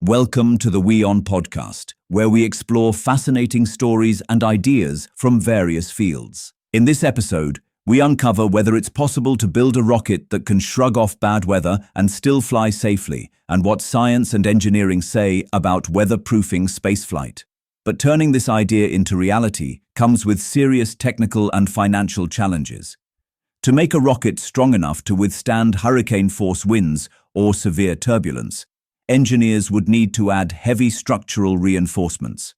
Welcome to the WION podcast, where we explore fascinating stories and ideas from various fields. In this episode, we uncover whether it's possible to build a rocket that can shrug off bad weather and still fly safely, and what science and engineering say about weatherproofing spaceflight. But turning this idea into reality comes with serious technical and financial challenges. To make a rocket strong enough to withstand hurricane-force winds or severe turbulence, engineers would need to add heavy structural reinforcements.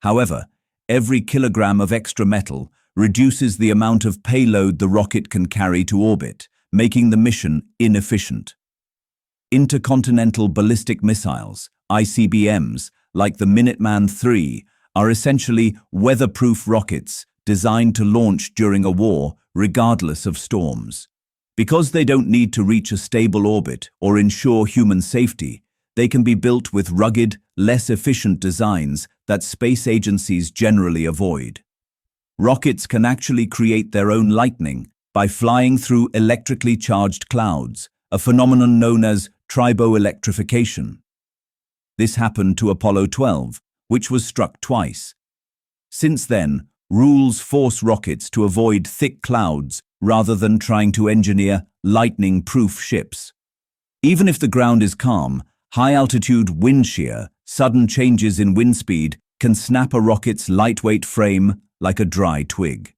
However, every kilogram of extra metal reduces the amount of payload the rocket can carry to orbit, making the mission inefficient. Intercontinental ballistic missiles, ICBMs, like the Minuteman III, are essentially weatherproof rockets designed to launch during a war regardless of storms. Because they don't need to reach a stable orbit or ensure human safety, they can be built with rugged, less efficient designs that space agencies generally avoid. Rockets can actually create their own lightning by flying through electrically charged clouds, a phenomenon known as triboelectrification. This happened to Apollo 12, which was struck twice. Since then, rules force rockets to avoid thick clouds rather than trying to engineer lightning-proof ships. Even if the ground is calm, high-altitude wind shear, sudden changes in wind speed can snap a rocket's lightweight frame like a dry twig.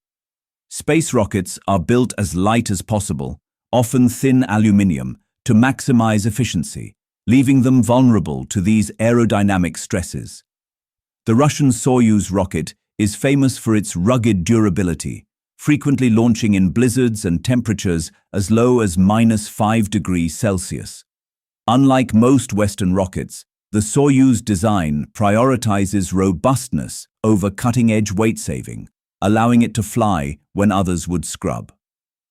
Space rockets are built as light as possible, often thin aluminium, to maximize efficiency, leaving them vulnerable to these aerodynamic stresses. The Russian Soyuz rocket is famous for its rugged durability, frequently launching in blizzards and temperatures as low as -5 degrees Celsius. Unlike most Western rockets, the Soyuz design prioritizes robustness over cutting-edge weight-saving, allowing it to fly when others would scrub.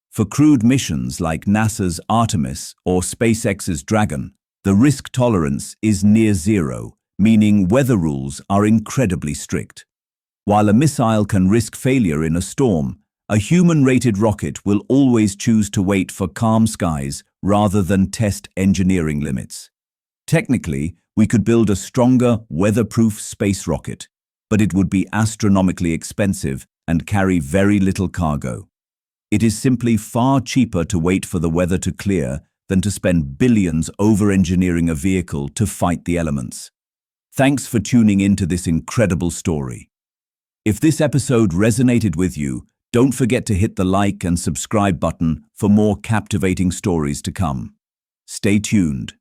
For crewed missions like NASA's Artemis or SpaceX's Dragon, the risk tolerance is near zero, meaning weather rules are incredibly strict. While a missile can risk failure in a storm, a human-rated rocket will always choose to wait for calm skies rather than test engineering limits. Technically, we could build a stronger, weatherproof space rocket, but it would be astronomically expensive and carry very little cargo. It is simply far cheaper to wait for the weather to clear than to spend billions over-engineering a vehicle to fight the elements. Thanks for tuning into this incredible story. If this episode resonated with you, don't forget to hit the like and subscribe button for more captivating stories to come. Stay tuned.